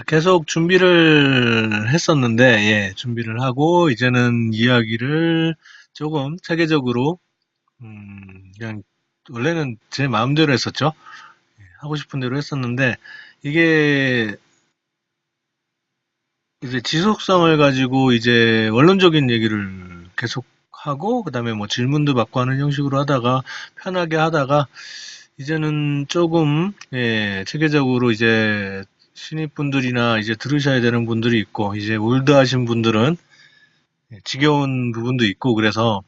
계속 준비를 했었는데, 예, 준비를 하고, 이제는 이야기를 조금 체계적으로, 그냥, 원래는 제 마음대로 했었죠. 예, 하고 싶은 대로 했었는데, 이게 이제 지속성을 가지고 이제 원론적인 얘기를 계속 하고, 그 다음에 뭐 질문도 받고 하는 형식으로 하다가, 편하게 하다가, 이제는 조금, 예, 체계적으로 이제 신입분들이나 이제 들으셔야 되는 분들이 있고, 이제 올드하신 분들은 지겨운 부분도 있고, 그래서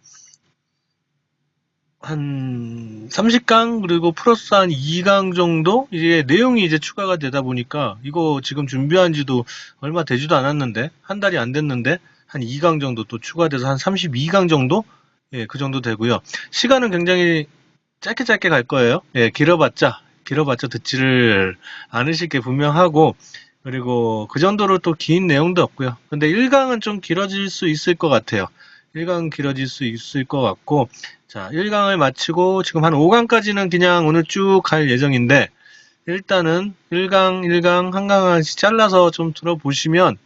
한 30강, 그리고 플러스 한 2강 정도? 이게 내용이 이제 추가가 되다 보니까, 이거 지금 준비한 지도 얼마 되지도 않았는데, 한 달이 안 됐는데, 한 2강 정도 또 추가돼서 한 32강 정도? 예, 그 정도 되고요. 시간은 굉장히 짧게 짧게 갈 거예요. 예, 길어봤자 듣지를 않으실 게 분명하고, 그리고 그 정도로 또 긴 내용도 없고요. 근데 1강은 좀 길어질 수 있을 것 같아요. 1강 길어질 수 있을 것 같고, 자, 1강을 마치고 지금 한 5강까지는 그냥 오늘 쭉 갈 예정인데, 일단은 1강, 1강, 한 강씩 잘라서 좀 들어보시면,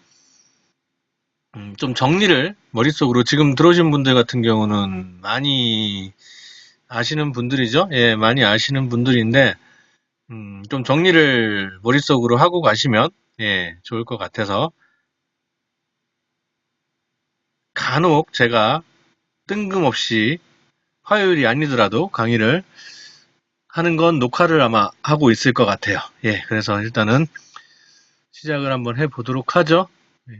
좀 정리를 머릿속으로 지금 들어오신 분들 같은 경우는 많이 아시는 분들이죠. 예, 많이 아시는 분들인데, 좀 정리를 머릿속으로 하고 가시면, 예, 좋을 것 같아서, 간혹 제가 뜬금없이 화요일이 아니더라도 강의를 하는 건 녹화를 아마 하고 있을 것 같아요. 예, 그래서 일단은 시작을 한번 해보도록 하죠. 예,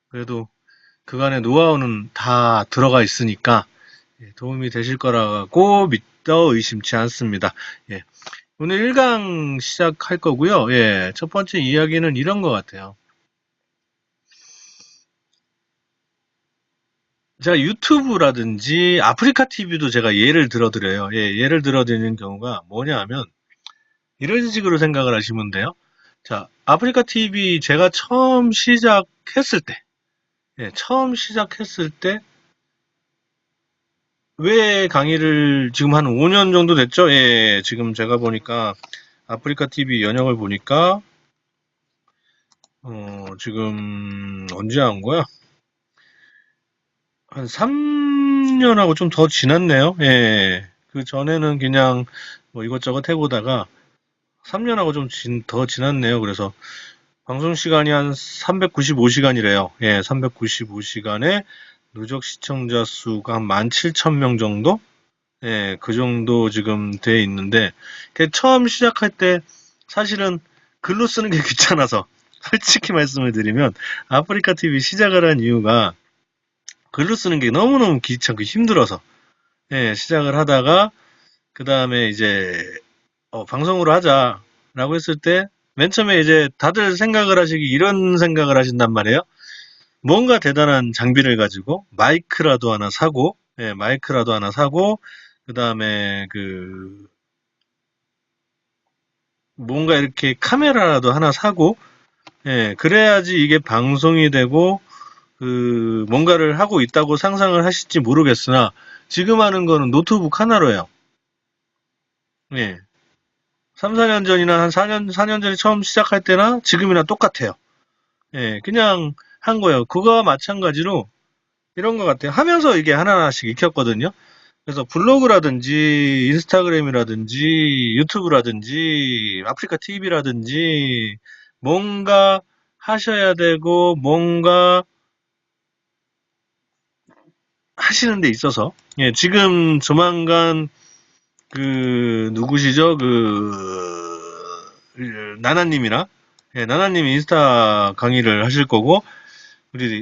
그래도 그간의 노하우는 다 들어가 있으니까 예, 도움이 되실 거라고 믿어 의심치 않습니다. 예, 오늘 1강 시작할 거고요. 예, 첫 번째 이야기는 이런 것 같아요. 제가 유튜브라든지 아프리카 TV도 제가 예를 들어드려요. 예, 예를 들어드리는 경우가 뭐냐 하면 이런 식으로 생각을 하시면 돼요. 자, 아프리카 TV 제가 처음 시작했을 때, 예, 처음 시작했을 때, 왜 강의를 지금 한 5년 정도 됐죠? 예, 지금 제가 보니까 아프리카 TV 연영을 보니까, 지금 언제 한 거야? 한 3년하고 좀 더 지났네요. 예, 그 전에는 그냥 뭐 이것저것 해보다가 3년하고 좀 더 지났네요. 그래서 방송 시간이 한 395시간이래요. 예, 395시간에 누적 시청자 수가 한 17,000명 정도? 예, 그 정도 지금 돼 있는데, 처음 시작할 때 사실은 글로 쓰는 게 귀찮아서, 솔직히 말씀을 드리면, 아프리카 TV 시작을 한 이유가 글로 쓰는 게 너무너무 귀찮고 힘들어서, 예, 시작을 하다가, 그 다음에 이제, 방송으로 하자라고 했을 때, 맨 처음에 이제 다들 생각을 하시기 이런 생각을 하신단 말이에요. 뭔가 대단한 장비를 가지고 마이크라도 하나 사고, 예, 마이크라도 하나 사고, 그 다음에 뭔가 이렇게 카메라라도 하나 사고, 예, 그래야지 이게 방송이 되고, 뭔가를 하고 있다고 상상을 하실지 모르겠으나, 지금 하는 거는 노트북 하나로요. 예. 3, 4년 전이나 한 4년 전에 처음 시작할 때나 지금이나 똑같아요. 예, 그냥 한 거예요. 그거와 마찬가지로 이런 것 같아요. 하면서 이게 하나하나씩 익혔거든요. 그래서 블로그라든지 인스타그램이라든지 유튜브라든지 아프리카 TV라든지 뭔가 하셔야 되고 뭔가 하시는 데 있어서 예, 지금 조만간 누구시죠? 나나님이나 예, 나나님이 인스타 강의를 하실 거고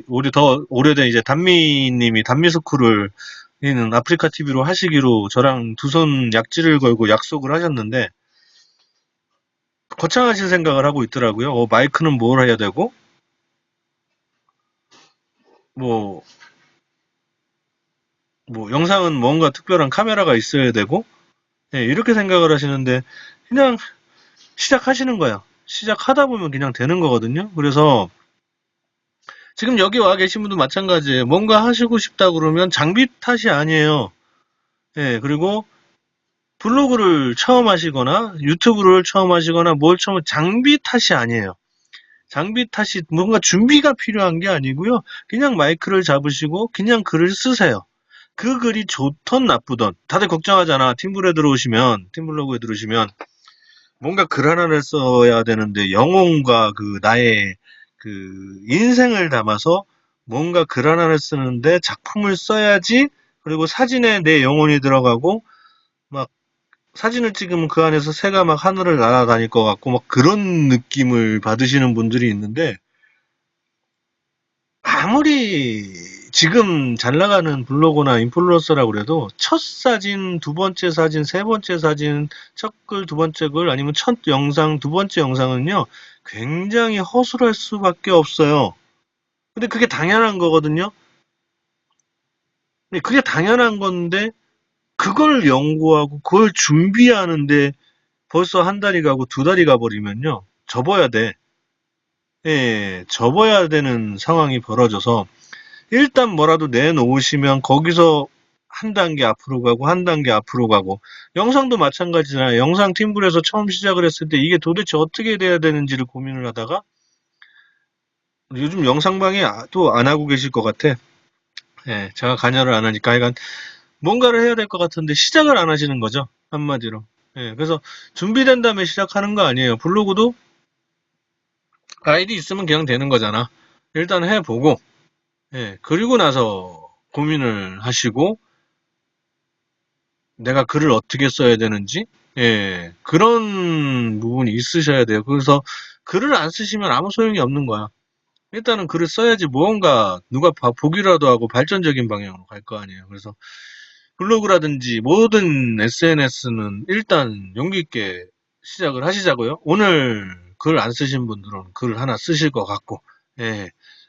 우리 더 오래된 이제 단미님이 단미스쿨을 는 아프리카 TV로 하시기로 저랑 두 손 약지를 걸고 약속을 하셨는데 거창하신 생각을 하고 있더라고요. 마이크는 뭘 해야 되고 뭐, 뭐 영상은 뭔가 특별한 카메라가 있어야 되고 예, 이렇게 생각을 하시는데 그냥 시작하시는 거예요. 시작하다 보면 그냥 되는 거거든요. 그래서 지금 여기 와 계신 분도 마찬가지예요. 뭔가 하시고 싶다 그러면 장비 탓이 아니에요. 예, 그리고 블로그를 처음 하시거나 유튜브를 처음 하시거나 뭘 처음 장비 탓이 아니에요. 장비 탓이 뭔가 준비가 필요한 게 아니고요. 그냥 마이크를 잡으시고 그냥 글을 쓰세요. 그 글이 좋던 나쁘던 다들 걱정하잖아. 팀블로그에 들어오시면 뭔가 글 하나를 써야 되는데 영혼과 그 나의 그 인생을 담아서 뭔가 글 하나를 쓰는데 작품을 써야지. 그리고 사진에 내 영혼이 들어가고 막 사진을 찍으면 그 안에서 새가 막 하늘을 날아다닐 것 같고 막 그런 느낌을 받으시는 분들이 있는데, 아무리 지금 잘 나가는 블로거나 인플루언서라고 그래도 첫 사진, 두 번째 사진, 세 번째 사진, 첫 글, 두 번째 글, 아니면 첫 영상, 두 번째 영상은요, 굉장히 허술할 수밖에 없어요. 근데 그게 당연한 거거든요. 근데 그게 당연한 건데, 그걸 연구하고 그걸 준비하는데 벌써 한 달이 가고 두 달이 가버리면요, 접어야 돼. 예, 접어야 되는 상황이 벌어져서 일단 뭐라도 내놓으시면 거기서 한 단계 앞으로 가고 한 단계 앞으로 가고, 영상도 마찬가지잖아요. 영상 팀블에서 처음 시작을 했을 때 이게 도대체 어떻게 돼야 되는지를 고민을 하다가 요즘 영상방에 또 안 하고 계실 것 같아. 예, 제가 관여를 안 하니까 하여간 뭔가를 해야 될 것 같은데 시작을 안 하시는 거죠. 한마디로. 예, 그래서 준비된 다음에 시작하는 거 아니에요. 블로그도 아이디 있으면 그냥 되는 거잖아. 일단 해보고, 예, 그리고 나서 고민을 하시고 내가 글을 어떻게 써야 되는지, 예, 그런 부분이 있으셔야 돼요. 그래서 글을 안 쓰시면 아무 소용이 없는 거야. 일단은 글을 써야지 무언가 누가 보기라도 하고 발전적인 방향으로 갈 거 아니에요. 그래서 블로그라든지 모든 SNS는 일단 용기 있게 시작을 하시자고요. 오늘 글 안 쓰신 분들은 글 하나 쓰실 것 같고, 예.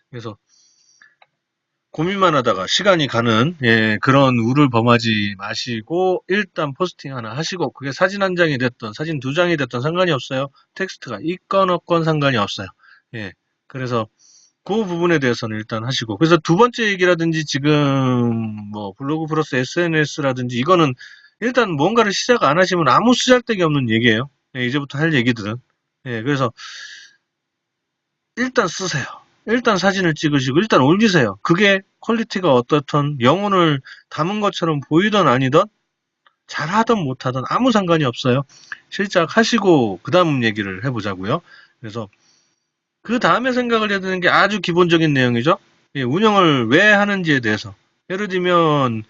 그래서 고민만 하다가 시간이 가는, 예, 그런 우를 범하지 마시고 일단 포스팅 하나 하시고, 그게 사진 한 장이 됐던 사진 두 장이 됐던 상관이 없어요. 텍스트가 있건 없건 상관이 없어요. 예. 그래서 그 부분에 대해서는 일단 하시고, 그래서 두 번째 얘기라든지 지금 뭐 블로그 플러스 SNS라든지 이거는 일단 뭔가를 시작 안 하시면 아무 쓰잘데기 없는 얘기예요. 예, 이제부터 할 얘기들은. 예, 그래서 일단 쓰세요. 일단 사진을 찍으시고 일단 올리세요. 그게 퀄리티가 어떻든 영혼을 담은 것처럼 보이던 아니던, 잘하던 못하던 아무 상관이 없어요. 시작하시고 그 다음 얘기를 해보자고요. 그래서 그 다음에 생각을 해야 되는 게 아주 기본적인 내용이죠. 예, 운영을 왜 하는지에 대해서. 예를 들면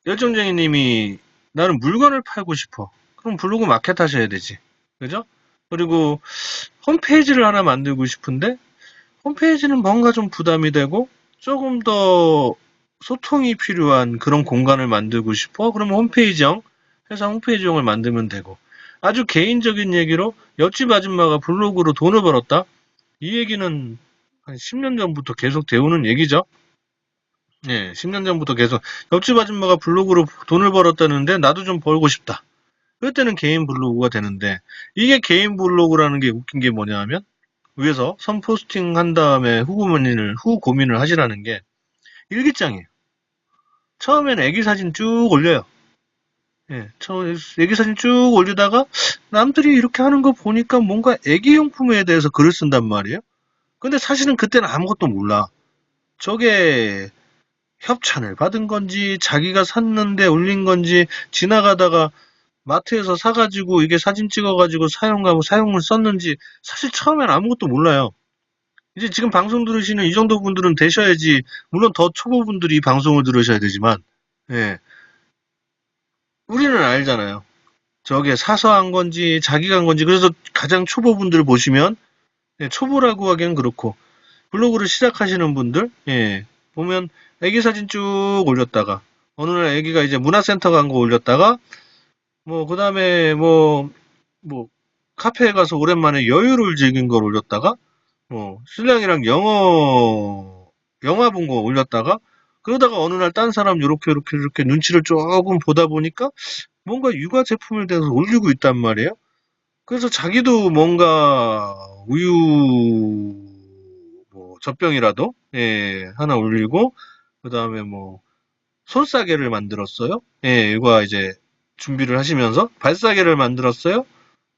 열정쟁이님이 나는 물건을 팔고 싶어. 그럼 블로그 마켓 하셔야 되지. 그죠? 그리고 홈페이지를 하나 만들고 싶은데 홈페이지는 뭔가 좀 부담이 되고 조금 더 소통이 필요한 그런 공간을 만들고 싶어. 그러면 회사 홈페이지용을 만들면 되고. 아주 개인적인 얘기로 옆집 아줌마가 블로그로 돈을 벌었다. 이 얘기는 한 10년 전부터 계속 되오는 얘기죠. 예, 10년 전부터 계속 옆집 아줌마가 블로그로 돈을 벌었다는데 나도 좀 벌고 싶다. 그때는 개인 블로그가 되는데, 이게 개인 블로그라는 게 웃긴 게 뭐냐 하면 위에서 선 포스팅 한 다음에 후 고민을 하시라는 게 일기장이에요. 처음에는 애기 사진 쭉 올려요. 예, 애기 사진 쭉 올리다가 남들이 이렇게 하는 거 보니까 뭔가 애기 용품에 대해서 글을 쓴단 말이에요. 근데 사실은 그때는 아무것도 몰라. 저게 협찬을 받은 건지 자기가 샀는데 올린 건지, 지나가다가 마트에서 사가지고 이게 사진 찍어가지고 사용을 썼는지 사실 처음엔 아무것도 몰라요. 이제 지금 방송 들으시는 이 정도 분들은 되셔야지. 물론 더 초보분들이 방송을 들으셔야 되지만, 예, 우리는 알잖아요. 저게 사서 한 건지 자기가 한 건지. 그래서 가장 초보분들 보시면, 예, 초보라고 하기엔 그렇고 블로그를 시작하시는 분들, 예, 보면 애기 사진 쭉 올렸다가 어느 날 애기가 이제 문화센터 간 거 올렸다가 뭐 그다음에 뭐 카페에 가서 오랜만에 여유를 즐긴 걸 올렸다가 신랑이랑 영화 본 거 올렸다가, 그러다가 어느 날 딴 사람 요렇게 눈치를 조금 보다 보니까 뭔가 육아 제품을 대해서 올리고 있단 말이에요. 그래서 자기도 뭔가 우유 젖병이라도, 예, 하나 올리고, 그 다음에 손싸개를 만들었어요. 예, 이거 이제 준비를 하시면서 발싸개를 만들었어요.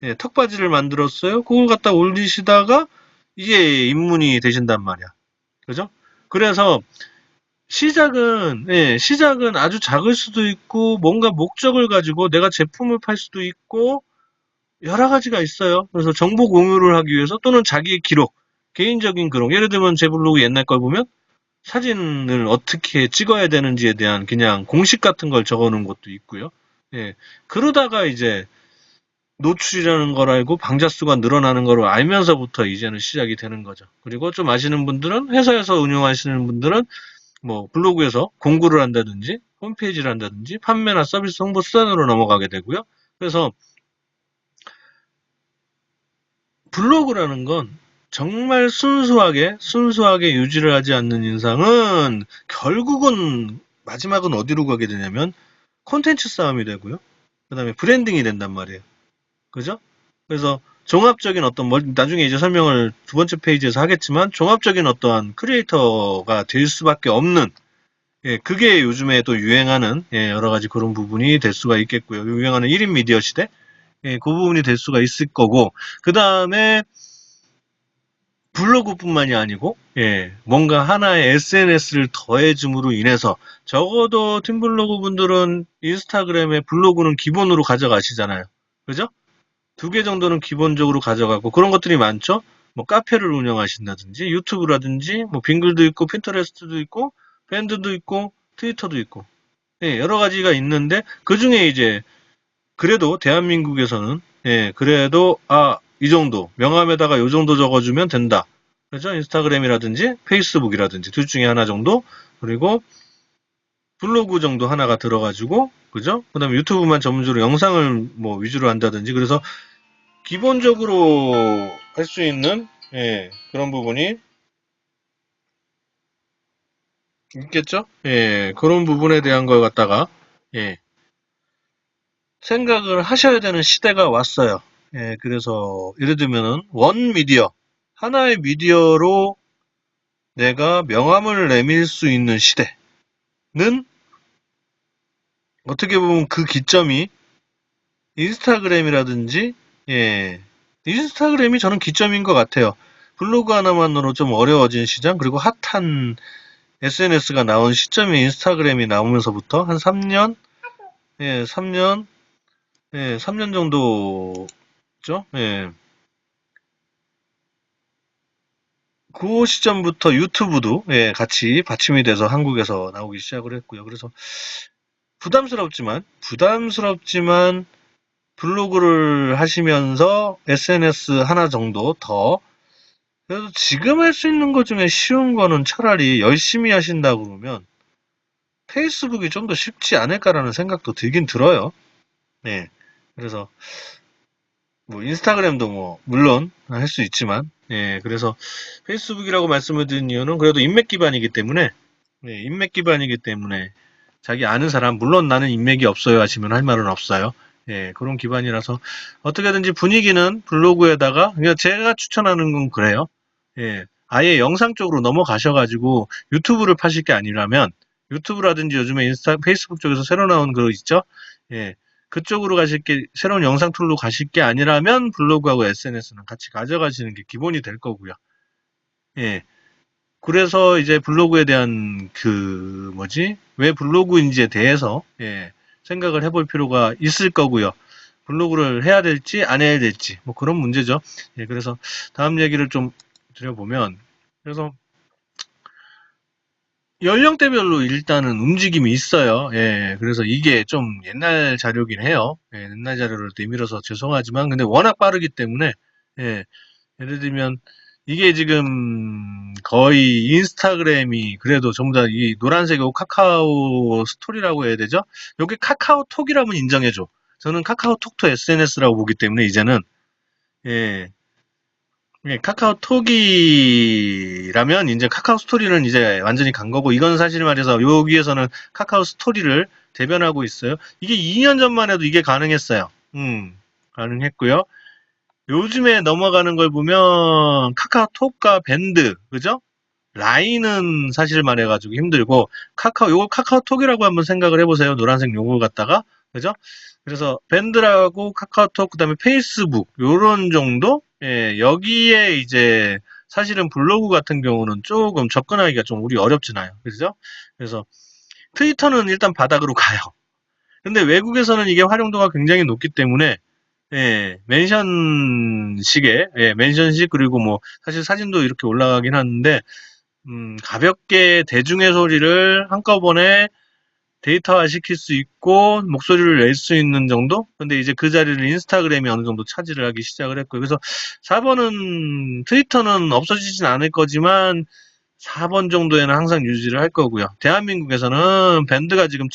예, 턱바지를 만들었어요. 그걸 갖다 올리시다가 이게 입문이 되신단 말이야. 그죠? 그래서 시작은 아주 작을 수도 있고, 뭔가 목적을 가지고 내가 제품을 팔 수도 있고, 여러 가지가 있어요. 그래서 정보 공유를 하기 위해서 또는 자기의 기록, 개인적인 기록. 예를 들면 제 블로그 옛날 걸 보면 사진을 어떻게 찍어야 되는지에 대한 그냥 공식 같은 걸 적어 놓은 것도 있고요. 예. 그러다가 이제 노출이라는 걸 알고 방자수가 늘어나는 걸 알면서부터 이제는 시작이 되는 거죠. 그리고 좀 아시는 분들은 회사에서 운영하시는 분들은 뭐 블로그에서 공구를 한다든지 홈페이지를 한다든지 판매나 서비스 홍보 수단으로 넘어가게 되고요. 그래서 블로그라는 건 정말 순수하게 유지를 하지 않는 인상은 결국은 마지막은 어디로 가게 되냐면 콘텐츠 싸움이 되고요. 그 다음에 브랜딩이 된단 말이에요. 그죠? 그래서 종합적인 나중에 이제 설명을 두 번째 페이지에서 하겠지만 종합적인 어떠한 크리에이터가 될 수밖에 없는 그게 요즘에 또 유행하는 여러 가지 그런 부분이 될 수가 있겠고요. 유행하는 1인 미디어 시대 그 부분이 될 수가 있을 거고 그 다음에 블로그뿐만이 아니고 뭔가 하나의 SNS를 더해줌으로 인해서 적어도 팀블로그 분들은 인스타그램에 블로그는 기본으로 가져가시잖아요. 그죠? 두 개 정도는 기본적으로 가져가고 그런 것들이 많죠. 뭐 카페를 운영하신다든지 유튜브라든지 뭐 빙글도 있고 핀터레스트도 있고 밴드도 있고 트위터도 있고 여러 가지가 있는데 그 중에 이제 그래도 대한민국에서는 그래도 이 정도 명함에다가 요 정도 적어주면 된다. 그죠? 인스타그램이라든지 페이스북이라든지 둘 중에 하나 정도 그리고 블로그 정도 하나가 들어가지고 그죠? 그다음에 유튜브만 전문적으로 영상을 뭐 위주로 한다든지 그래서 기본적으로 할 수 있는 그런 부분이 있겠죠? 그런 부분에 대한 걸 갖다가 예, 생각을 하셔야 되는 시대가 왔어요. 그래서 예를 들면은 원 미디어 하나의 미디어로 내가 명함을 내밀 수 있는 시대는 어떻게 보면 그 기점이 인스타그램이라든지 인스타그램이 저는 기점인 것 같아요. 블로그 하나만으로 좀 어려워진 시장 그리고 핫한 SNS가 나온 시점이 인스타그램이 나오면서부터 한 3년, 3년, 3년 정도죠. 그 시점부터 유튜브도 같이 받침이 돼서 한국에서 나오기 시작을 했고요. 그래서 부담스럽지만 블로그를 하시면서 SNS 하나 정도 더 그래서 지금 할 수 있는 것 중에 쉬운 거는 차라리 열심히 하신다 그러면 페이스북이 좀 더 쉽지 않을까라는 생각도 들긴 들어요. 네. 그래서 뭐 인스타그램도 뭐 물론 할 수 있지만 그래서 페이스북이라고 말씀을 드린 이유는 그래도 인맥 기반이기 때문에 인맥 기반이기 때문에 자기 아는 사람 물론 나는 인맥이 없어요 하시면 할 말은 없어요. 그런 기반이라서 어떻게든지 분위기는 블로그에다가 그냥 제가 추천하는 건 그래요. 아예 영상 쪽으로 넘어가셔가지고 유튜브를 파실 게 아니라면 유튜브라든지 요즘에 페이스북 쪽에서 새로 나온 거 있죠? 예, 그쪽으로 새로운 영상 툴로 가실 게 아니라면 블로그하고 SNS는 같이 가져가시는 게 기본이 될 거고요. 예. 그래서 이제 블로그에 대한 왜 블로그인지에 대해서, 생각을 해볼 필요가 있을 거고요. 블로그를 해야 될지 안 해야 될지, 뭐 그런 문제죠. 그래서 다음 얘기를 좀 드려보면, 그래서 연령대별로 일단은 움직임이 있어요. 그래서 이게 좀 옛날 자료긴 해요. 옛날 자료를 내밀어서 죄송하지만, 근데 워낙 빠르기 때문에, 예, 예를 들면, 이게 지금 거의 인스타그램이 그래도 전부 다 이 노란색이고 카카오 스토리라고 해야 되죠? 여기 카카오톡이라면 인정해줘. 저는 카카오톡도 SNS라고 보기 때문에 이제는, 예, 카카오톡이라면 이제 카카오 스토리는 이제 완전히 간 거고 이건 사실 말해서 여기에서는 카카오 스토리를 대변하고 있어요. 이게 2년 전만 해도 이게 가능했어요. 가능했고요. 요즘에 넘어가는 걸 보면 카카오톡과 밴드, 그죠? 라인은 사실 말해가지고 힘들고 요거 카카오톡이라고 한번 생각을 해보세요. 노란색 요거 갖다가 그죠? 그래서 밴드라고 카카오톡 그다음에 페이스북 요런 정도 여기에 이제 사실은 블로그 같은 경우는 조금 접근하기가 좀 우리 어렵잖아요. 그죠? 그래서 트위터는 일단 바닥으로 가요. 근데 외국에서는 이게 활용도가 굉장히 높기 때문에 예, 멘션식에, 예, 멘션식, 그리고 뭐, 사실 사진도 이렇게 올라가긴 하는데, 가볍게 대중의 소리를 한꺼번에 데이터화 시킬 수 있고, 목소리를 낼 수 있는 정도? 근데 이제 그 자리를 인스타그램이 어느 정도 차지를 하기 시작을 했고요. 그래서 4번은, 트위터는 없어지진 않을 거지만, 4번 정도에는 항상 유지를 할 거고요. 대한민국에서는 밴드가 지금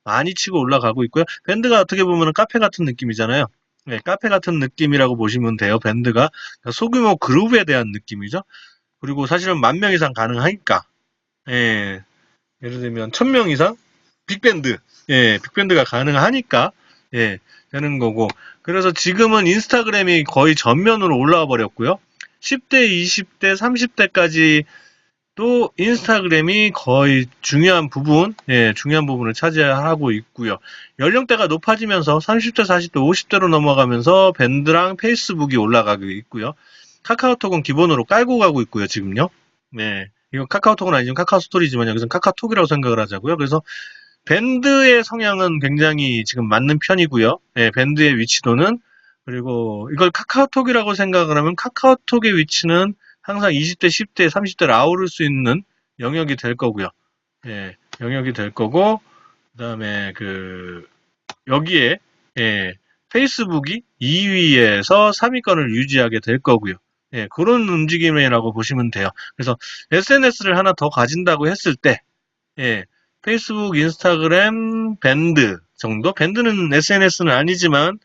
많이 치고 올라가고 있고요. 밴드가 어떻게 보면 카페 같은 느낌이잖아요. 네, 카페 같은 느낌이라고 보시면 돼요, 밴드가. 그러니까 소규모 그룹에 대한 느낌이죠. 그리고 사실은 10,000명 이상 가능하니까. 예, 예를 들면 1,000명 이상? 빅밴드. 예, 빅밴드가 가능하니까. 예, 되는 거고. 그래서 지금은 인스타그램이 거의 전면으로 올라와 버렸고요. 10대, 20대, 30대까지 또 인스타그램이 거의 중요한 부분을 차지하고 있고요. 연령대가 높아지면서 30대, 40대, 50대로 넘어가면서 밴드랑 페이스북이 올라가고 있고요. 카카오톡은 기본으로 깔고 가고 있고요, 지금요. 네. 이건 카카오톡은 아니지만 카카오 스토리지만 여기서는 카카오톡이라고 생각을 하자고요. 그래서 밴드의 성향은 굉장히 지금 맞는 편이고요. 네, 밴드의 위치도는. 그리고 이걸 카카오톡이라고 생각을 하면 카카오톡의 위치는 항상 20대, 10대, 30대를 아우를 수 있는 영역이 될 거고요. 예, 영역이 될 거고, 그 다음에 여기에, 예, 페이스북이 2위에서 3위권을 유지하게 될 거고요. 예, 그런 움직임이라고 보시면 돼요. 그래서 SNS를 하나 더 가진다고 했을 때, 예, 페이스북, 인스타그램, 밴드 정도? 밴드는 SNS는 아니지만,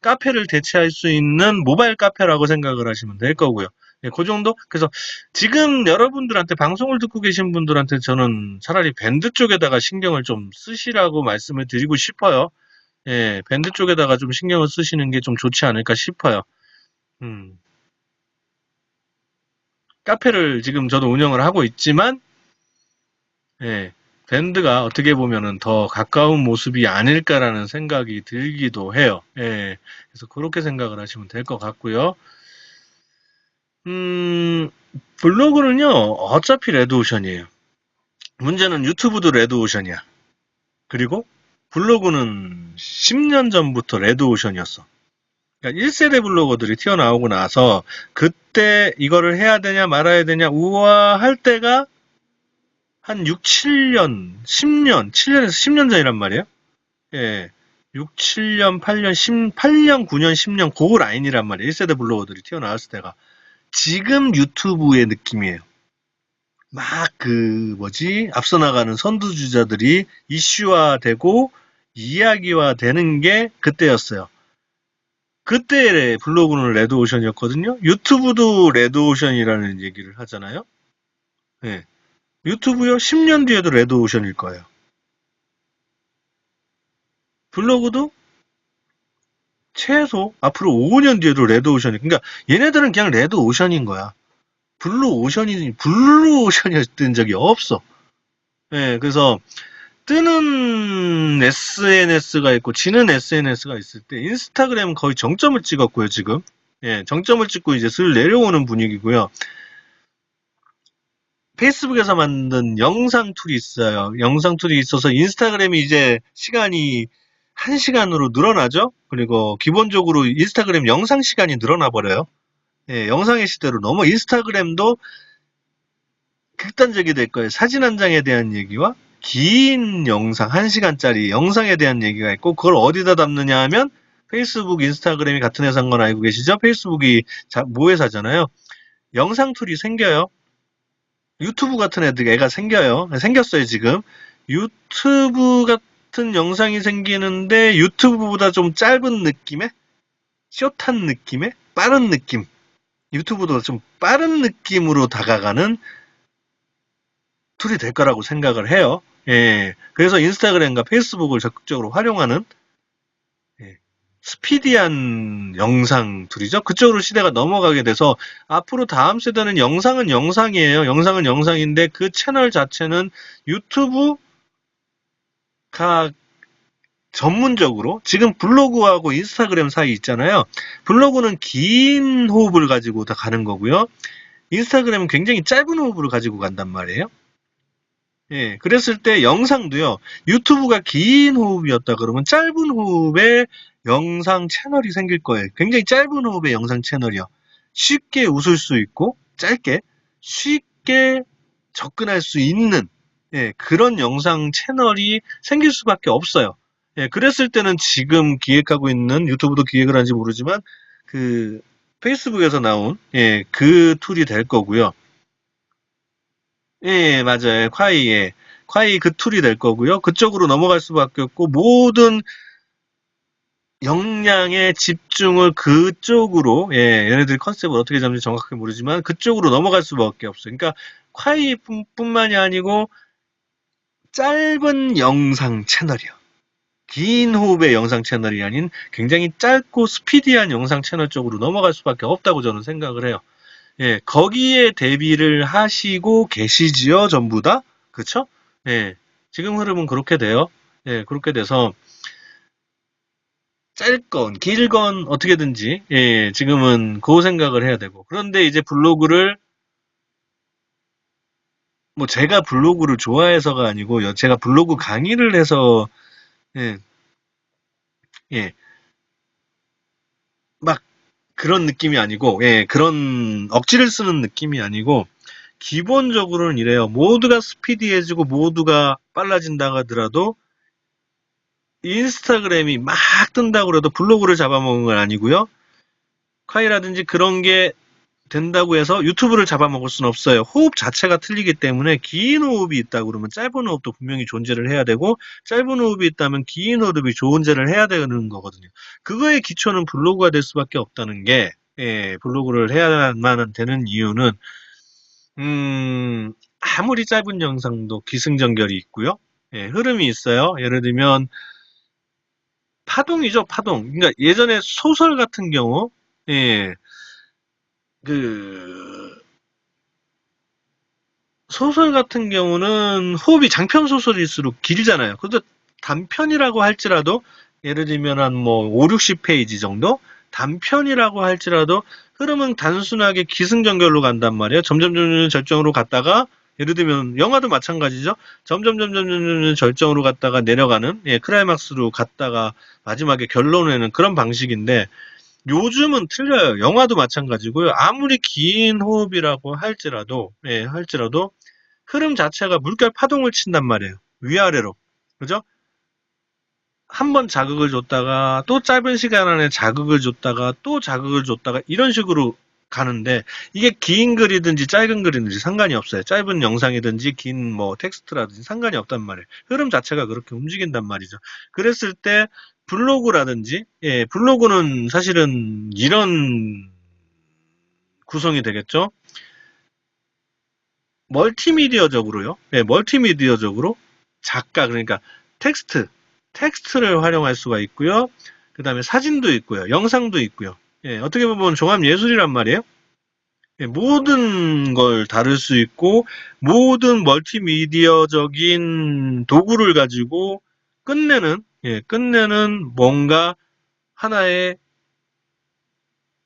카페를 대체할 수 있는 모바일 카페라고 생각을 하시면 될 거고요. 네, 그 정도? 그래서 지금 여러분들한테 방송을 듣고 계신 분들한테 저는 차라리 밴드 쪽에다가 신경을 좀 쓰시라고 말씀을 드리고 싶어요. 예, 밴드 쪽에다가 좀 신경을 쓰시는 게 좀 좋지 않을까 싶어요. 음, 카페를 지금 저도 운영을 하고 있지만, 예, 밴드가 어떻게 보면은 더 가까운 모습이 아닐까라는 생각이 들기도 해요. 예, 그래서 그렇게 생각을 하시면 될 것 같고요. 음, 블로그는요, 어차피 레드오션이에요. 문제는 유튜브도 레드오션이야. 그리고 블로그는 10년 전부터 레드오션이었어. 그러니까 1세대 블로거들이 튀어나오고 나서 그때 이거를 해야 되냐 말아야 되냐 우아할 때가 한 6, 7년, 10년, 7년에서 10년 전이란 말이에요. 예. 6, 7년, 8년, 8년, 9년, 10년, 그 라인이란 말이에요. 1세대 블로거들이 튀어나왔을 때가. 지금 유튜브의 느낌이에요. 막 앞서 나가는 선두주자들이 이슈화되고 이야기화되는 게 그때였어요. 그때 블로그는 레드오션이었거든요. 유튜브도 레드오션이라는 얘기를 하잖아요. 네. 유튜브요? 10년 뒤에도 레드오션일 거예요. 블로그도 최소 앞으로 5년 뒤에도 레드오션이, 그러니까 얘네들은 그냥 레드오션인 거야. 블루오션이었던 적이 없어. 예, 그래서 뜨는 SNS가 있고 지는 SNS가 있을 때 인스타그램은 거의 정점을 찍었고요, 지금. 예, 정점을 찍고 이제 슬 내려오는 분위기고요. 페이스북에서 만든 영상 툴이 있어요. 영상 툴이 있어서 인스타그램이 이제 시간이 1시간으로 늘어나죠? 그리고 기본적으로 인스타그램 영상 시간이 늘어나 버려요. 예, 영상의 시대로 넘어 인스타그램도 극단적이 될 거예요. 사진 한 장에 대한 얘기와 긴 영상, 1시간짜리 영상에 대한 얘기가 있고, 그걸 어디다 담느냐 하면, 페이스북, 인스타그램이 같은 회사인 건 알고 계시죠? 페이스북이 모회사잖아요. 영상 툴이 생겨요. 유튜브 같은 애가 생겨요. 생겼어요, 지금. 유튜브 같은 영상이 생기는데, 유튜브보다 좀 짧은 느낌의, 숏한 느낌의, 빠른 느낌. 유튜브도 좀 빠른 느낌으로 다가가는 툴이 될 거라고 생각을 해요. 예. 그래서 인스타그램과 페이스북을 적극적으로 활용하는, 예, 스피디한 영상 툴이죠. 그쪽으로 시대가 넘어가게 돼서 앞으로 다음 세대는 영상은 영상이에요. 영상은 영상인데 그 채널 자체는 유튜브가 전문적으로 지금 블로그하고 인스타그램 사이 있잖아요. 블로그는 긴 호흡을 가지고 다 가는 거고요. 인스타그램은 굉장히 짧은 호흡으로 가지고 간단 말이에요. 예, 그랬을 때 영상도요, 유튜브가 긴 호흡이었다 그러면 짧은 호흡의 영상 채널이 생길 거예요. 굉장히 짧은 호흡의 영상 채널이요. 쉽게 웃을 수 있고, 짧게, 쉽게 접근할 수 있는, 예, 그런 영상 채널이 생길 수밖에 없어요. 예, 그랬을 때는 지금 기획하고 있는, 유튜브도 기획을 하는지 모르지만, 그, 페이스북에서 나온, 예, 그 툴이 될 거고요. 예, 맞아요. 콰이, 예. 콰이 그 툴이 될 거고요. 그쪽으로 넘어갈 수밖에 없고, 모든 역량의 집중을 그쪽으로, 예, 얘네들 컨셉을 어떻게 잡는지 정확하게 모르지만, 그쪽으로 넘어갈 수밖에 없어요. 그러니까, 콰이 뿐만이 아니고, 짧은 영상 채널이요. 긴 호흡의 영상 채널이 아닌 굉장히 짧고 스피디한 영상 채널 쪽으로 넘어갈 수밖에 없다고 저는 생각을 해요. 예, 거기에 대비를 하시고 계시지요, 전부 다? 그쵸? 예, 지금 흐름은 그렇게 돼요. 예, 그렇게 돼서, 짧건, 길건, 어떻게든지, 예, 지금은 그 생각을 해야 되고. 그런데 이제 블로그를, 뭐, 제가 블로그를 좋아해서가 아니고, 제가 블로그 강의를 해서, 예, 예, 막, 그런 느낌이 아니고, 예, 그런 억지를 쓰는 느낌이 아니고, 기본적으로는 이래요. 모두가 스피디해지고 모두가 빨라진다 하더라도 인스타그램이 막 뜬다고 해도 블로그를 잡아먹은 건 아니고요. 콰이라든지 그런 게 된다고 해서 유튜브를 잡아먹을 수는 없어요. 호흡 자체가 틀리기 때문에 긴 호흡이 있다 그러면 짧은 호흡도 분명히 존재를 해야 되고 짧은 호흡이 있다면 긴 호흡이 존재를 해야 되는 거거든요. 그거의 기초는 블로그가 될 수밖에 없다는 게 예, 블로그를 해야만 되는 이유는 아무리 짧은 영상도 기승전결이 있고요. 예, 흐름이 있어요. 예를 들면 파동이죠, 파동. 그러니까 예전에 소설 같은 경우, 예, 그 소설 같은 경우는 호흡이 장편 소설일수록 길잖아요. 그래도 단편이라고 할지라도 예를 들면 한 뭐 5, 60페이지 정도? 단편이라고 할지라도 흐름은 단순하게 기승전결로 간단 말이에요. 점점 절정으로 갔다가 예를 들면 영화도 마찬가지죠. 점점 절정으로 갔다가 내려가는 예, 클라이막스로 갔다가 마지막에 결론내는 그런 방식인데 요즘은 틀려요. 영화도 마찬가지고요. 아무리 긴 호흡이라고 할지라도 예, 할지라도 흐름 자체가 물결 파동을 친단 말이에요. 위아래로. 그죠? 한 번 자극을 줬다가 또 짧은 시간 안에 자극을 줬다가 또 자극을 줬다가 이런 식으로 가는데 이게 긴 글이든지 짧은 글이든지 상관이 없어요. 짧은 영상이든지 긴 뭐 텍스트라든지 상관이 없단 말이에요. 흐름 자체가 그렇게 움직인단 말이죠. 그랬을 때 블로그라든지 예, 블로그는 사실은 이런 구성이 되겠죠. 멀티미디어적으로요. 네, 멀티미디어적으로 작가 그러니까 텍스트, 텍스트를 활용할 수가 있고요. 그 다음에 사진도 있고요. 영상도 있고요. 예, 어떻게 보면 종합 예술이란 말이에요. 예, 모든 걸 다룰 수 있고 모든 멀티미디어적인 도구를 가지고 끝내는 예, 끝내는 뭔가 하나의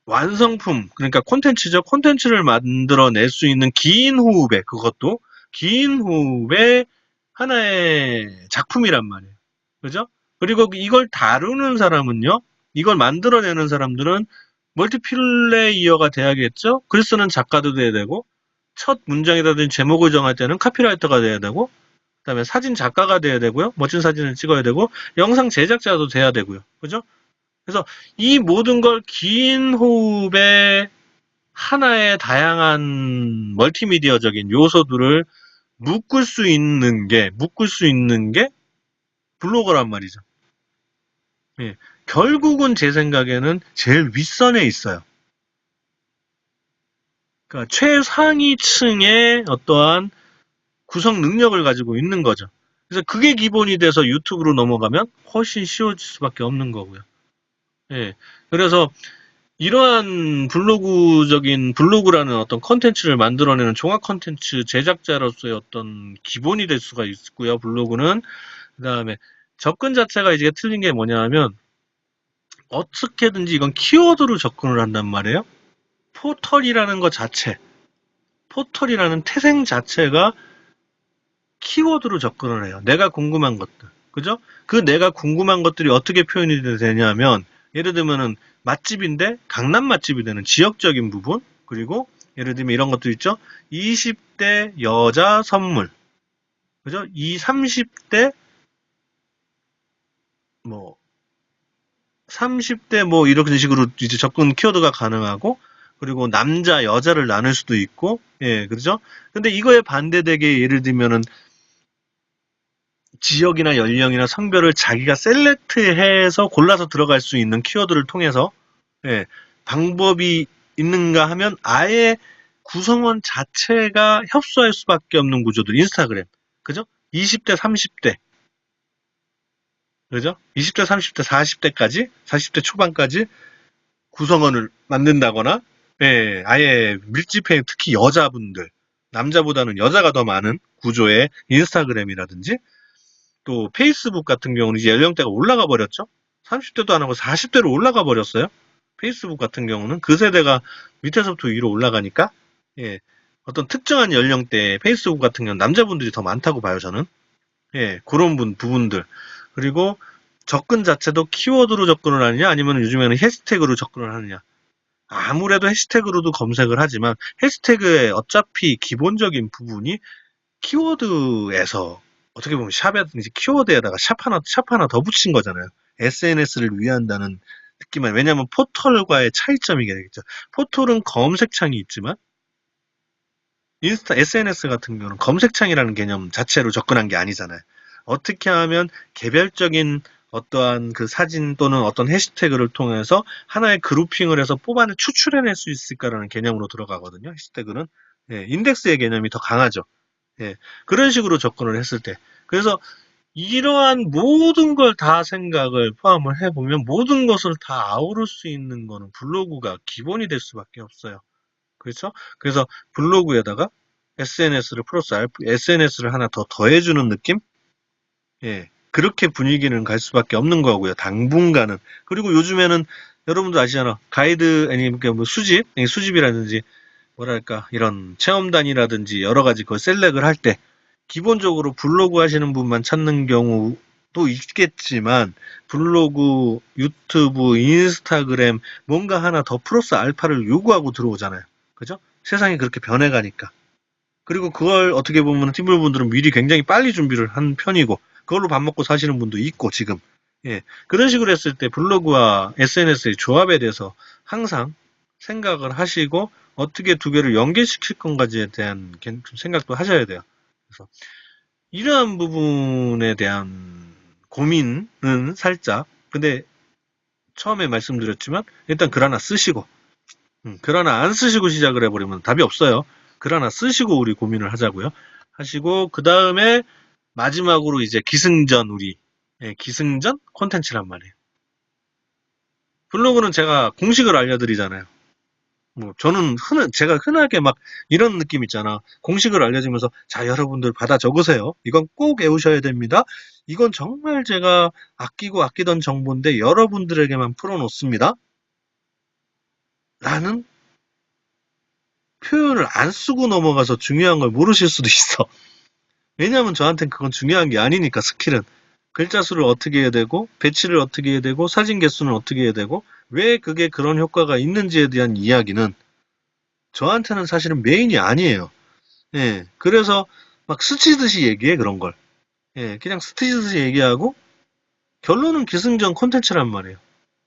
완성품, 그러니까 콘텐츠죠. 콘텐츠를 만들어낼 수 있는 긴 호흡의, 그것도 긴 호흡의 하나의 작품이란 말이에요. 그죠? 그리고 이걸 다루는 사람은요, 이걸 만들어내는 사람들은 멀티플레이어가 돼야겠죠? 글 쓰는 작가도 돼야 되고, 첫 문장이라든지 제목을 정할 때는 카피라이터가 돼야 되고, 그다음에 사진 작가가 돼야 되고요. 멋진 사진을 찍어야 되고, 영상 제작자도 돼야 되고요. 그죠? 그래서 이 모든 걸 긴 호흡의 하나의 다양한 멀티미디어적인 요소들을 묶을 수 있는 게 블로거란 말이죠. 예. 결국은 제 생각에는 제일 윗선에 있어요. 그러니까 최상위층의 어떠한 구성 능력을 가지고 있는 거죠. 그래서 그게 기본이 돼서 유튜브로 넘어가면 훨씬 쉬워질 수밖에 없는 거고요. 예. 그래서 이러한 블로그라는 어떤 컨텐츠를 만들어내는 종합 컨텐츠 제작자로서의 어떤 기본이 될 수가 있고요. 블로그는 그다음에 접근 자체가 이제 틀린 게 뭐냐면 어떻게든지 이건 키워드로 접근을 한단 말이에요. 포털이라는 것 자체. 포털이라는 태생 자체가 키워드로 접근을 해요. 내가 궁금한 것들. 그죠? 그 내가 궁금한 것들이 어떻게 표현이 되냐면, 예를 들면은 맛집인데 강남 맛집이 되는 지역적인 부분, 그리고 예를 들면 이런 것도 있죠. 20대 여자 선물. 그죠? 30대 뭐 30대 뭐 이런 식으로 이제 접근 키워드가 가능하고, 그리고 남자 여자를 나눌 수도 있고, 예, 그죠? 근데 이거에 반대되게 예를 들면은 지역이나 연령이나 성별을 자기가 셀렉트해서 골라서 들어갈 수 있는 키워드를 통해서, 예, 방법이 있는가 하면 아예 구성원 자체가 협소할 수밖에 없는 구조들. 인스타그램. 그죠? 20대, 30대. 그죠? 20대, 30대, 40대까지, 40대 초반까지 구성원을 만든다거나, 예, 아예 밀집해, 특히 여자분들, 남자보다는 여자가 더 많은 구조의 인스타그램이라든지, 또 페이스북 같은 경우는 이제 연령대가 올라가 버렸죠. 30대도 안 하고 40대로 올라가 버렸어요. 페이스북 같은 경우는 그 세대가 밑에서부터 위로 올라가니까, 예, 어떤 특정한 연령대 페이스북 같은 경우는 남자분들이 더 많다고 봐요, 저는. 예, 그런 부분들. 그리고 접근 자체도 키워드로 접근을 하느냐, 아니면 요즘에는 해시태그로 접근을 하느냐. 아무래도 해시태그로도 검색을 하지만 해시태그의 어차피 기본적인 부분이 키워드에서, 어떻게 보면 샵이라든지 키워드에다가 샵 하나 더 붙인 거잖아요. SNS를 위한다는 느낌만. 왜냐하면 포털과의 차이점이겠죠. 포털은 검색창이 있지만 SNS 같은 경우는 검색창이라는 개념 자체로 접근한 게 아니잖아요. 어떻게 하면 개별적인 어떠한 그 사진 또는 어떤 해시태그를 통해서 하나의 그룹핑을 해서 뽑아내 추출해낼 수 있을까라는 개념으로 들어가거든요. 해시태그는. 예, 인덱스의 개념이 더 강하죠. 예, 그런 식으로 접근을 했을 때. 그래서 이러한 모든 걸 다 생각을 포함을 해보면 모든 것을 다 아우를 수 있는 거는 블로그가 기본이 될 수밖에 없어요. 그렇죠? 그래서 블로그에다가 SNS를 SNS를 하나 더 더해주는 느낌? 예. 그렇게 분위기는 갈 수밖에 없는 거고요. 당분간은. 그리고 요즘에는 여러분도 아시잖아. 가이드, 아니, 그러니까 뭐 수집이라든지, 뭐랄까, 이런 체험단이라든지 여러 가지 그 셀렉을 할 때, 기본적으로 블로그 하시는 분만 찾는 경우도 있겠지만, 블로그, 유튜브, 인스타그램, 뭔가 하나 더 플러스 알파를 요구하고 들어오잖아요. 그죠? 세상이 그렇게 변해가니까. 그리고 그걸 어떻게 보면 팀플분들은 미리 굉장히 빨리 준비를 한 편이고, 그걸로 밥 먹고 사시는 분도 있고, 지금. 예. 그런 식으로 했을 때 블로그와 SNS의 조합에 대해서 항상 생각을 하시고, 어떻게 두 개를 연계시킬 건가지에 대한 좀 생각도 하셔야 돼요. 그래서 이러한 부분에 대한 고민은 살짝, 근데 처음에 말씀드렸지만, 일단 글 하나 쓰시고, 글 하나 안 쓰시고 시작을 해버리면 답이 없어요. 글 하나 쓰시고 우리 고민을 하자고요. 하시고 그 다음에 마지막으로 이제 기승전 예, 기승전 콘텐츠란 말이에요. 블로그는 제가 공식을 알려드리잖아요. 뭐 저는 제가 흔하게 막 이런 느낌 있잖아. 공식을 알려주면서 자 여러분들 받아 적으세요. 이건 꼭 외우셔야 됩니다. 이건 정말 제가 아끼고 아끼던 정보인데 여러분들에게만 풀어놓습니다. 라는 표현을 안 쓰고 넘어가서 중요한 걸 모르실 수도 있어. 왜냐하면 저한테는 그건 중요한 게 아니니까, 스킬은. 글자 수를 어떻게 해야 되고, 배치를 어떻게 해야 되고, 사진 개수는 어떻게 해야 되고, 왜 그게 그런 효과가 있는지에 대한 이야기는 저한테는 사실은 메인이 아니에요. 예. 그래서 막 스치듯이 얘기해, 그런 걸. 예. 그냥 스치듯이 얘기하고, 결론은 기승전 콘텐츠란 말이에요.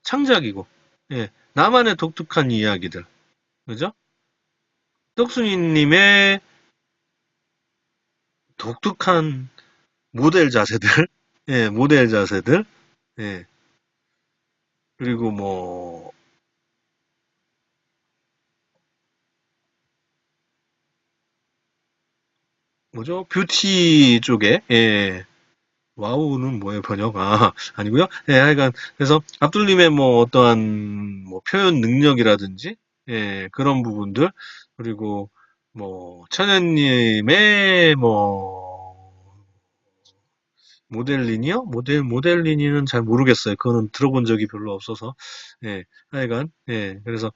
창작이고, 예. 나만의 독특한 이야기들. 그죠? 떡순이님의 독특한 모델 자세들, 예, 모델 자세들, 예, 그리고 뭐, 뭐죠? 뷰티 쪽에, 예, 와우는 뭐예요, 번역? 아, 아니고요. 예, 하여간, 그래서 압둘님의 뭐 어떠한 뭐 표현 능력이라든지, 예, 그런 부분들, 그리고 뭐, 천연님의 뭐, 모델리니요? 모델리니는 잘 모르겠어요. 그거는 들어본 적이 별로 없어서, 예, 하여간, 예, 그래서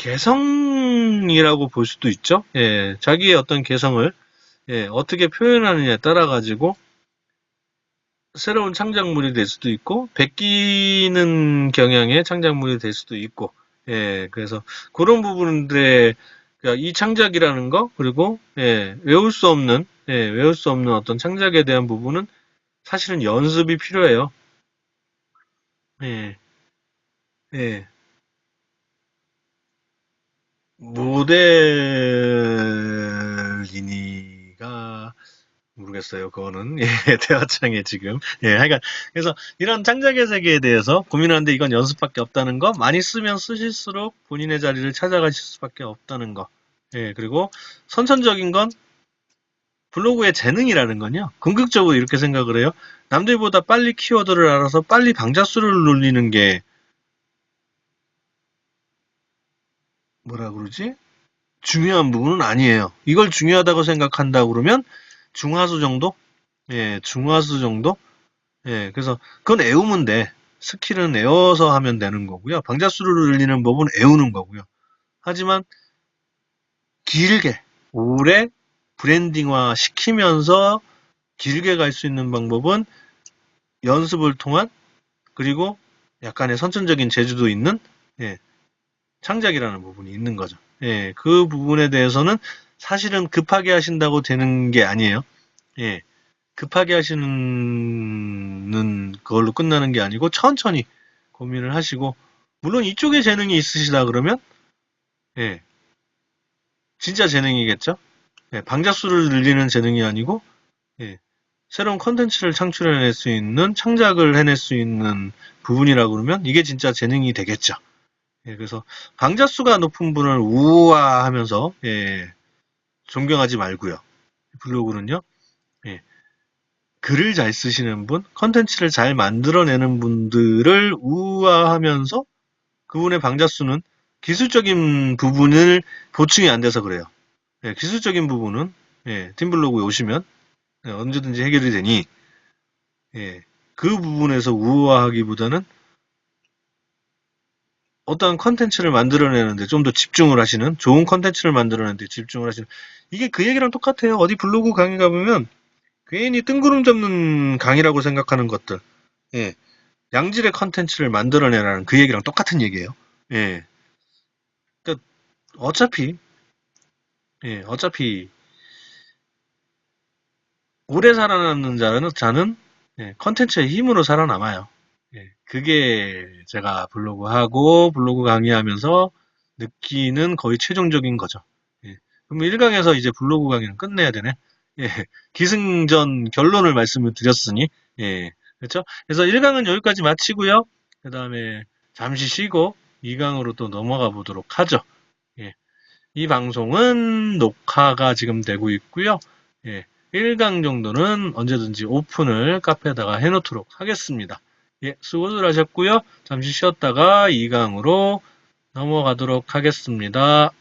개성이라고 볼 수도 있죠. 예, 자기의 어떤 개성을 예, 어떻게 표현하느냐에 따라 가지고 새로운 창작물이 될 수도 있고 베끼는 경향의 창작물이 될 수도 있고 예, 그래서 그런 부분들의 그러니까 이 창작이라는 거 그리고 예, 외울 수 없는 어떤 창작에 대한 부분은 사실은 연습이 필요해요. 예, 예. 모델이니가 모르겠어요. 그거는 예, 대화창에 지금 하여간 그래서 이런 창작의 세계에 대해서 고민하는데 이건 연습밖에 없다는 거 많이 쓰면 쓰실수록 본인의 자리를 찾아가실 수밖에 없다는 거. 예, 그리고 선천적인 건 블로그의 재능이라는 건요. 궁극적으로 이렇게 생각을 해요. 남들보다 빨리 키워드를 알아서 빨리 방자수를 놀리는 게 뭐라 그러지? 중요한 부분은 아니에요. 이걸 중요하다고 생각한다 그러면 중하수 정도? 예, 중하수 정도? 예, 그래서 그건 애우면 돼. 스킬은 애워서 하면 되는 거고요. 방자수를 늘리는 법은 애우는 거고요. 하지만 길게, 오래 브랜딩화 시키면서 길게 갈 수 있는 방법은 연습을 통한 그리고 약간의 선천적인 재주도 있는 예, 창작이라는 부분이 있는 거죠. 예, 그 부분에 대해서는 사실은 급하게 하신다고 되는 게 아니에요. 예, 급하게 하시는 그걸로 끝나는 게 아니고 천천히 고민을 하시고 물론 이쪽에 재능이 있으시다 그러면 예, 진짜 재능이겠죠. 예, 방자수를 늘리는 재능이 아니고 예, 새로운 컨텐츠를 창출해낼 수 있는 창작을 해낼 수 있는 부분이라 그러면 이게 진짜 재능이 되겠죠. 예, 그래서 방자수가 높은 분을 우아하면서 예, 존경하지 말고요. 블로그는요. 예, 글을 잘 쓰시는 분, 컨텐츠를 잘 만들어내는 분들을 우아하면서 그분의 방자수는 기술적인 부분을 보충이 안 돼서 그래요. 예, 기술적인 부분은 예, 팀블로그에 오시면 예, 언제든지 해결이 되니 예, 그 부분에서 우아하기보다는 어떤 컨텐츠를 만들어내는데 좀 더 집중을 하시는 좋은 컨텐츠를 만들어내는데 집중을 하시는 이게 그 얘기랑 똑같아요. 어디 블로그 강의 가보면 괜히 뜬구름 잡는 강의라고 생각하는 것들 예, 양질의 컨텐츠를 만들어내라는 그 얘기랑 똑같은 얘기예요. 예, 그러니까 어차피 어차피 오래 살아남는 자는 예, 컨텐츠의 힘으로 살아남아요. 예, 그게 제가 블로그 하고 블로그 강의하면서 느끼는 거의 최종적인 거죠. 예, 그럼 1강에서 이제 블로그 강의는 끝내야 되네. 예, 기승전 결론을 말씀을 드렸으니, 예, 그렇죠? 그래서 1강은 여기까지 마치고요. 그 다음에 잠시 쉬고 2강으로 또 넘어가 보도록 하죠. 예, 이 방송은 녹화가 지금 되고 있고요. 예, 1강 정도는 언제든지 오픈을 카페에다가 해놓도록 하겠습니다. 예, 수고들 하셨고요. 잠시 쉬었다가 2강으로 넘어가도록 하겠습니다.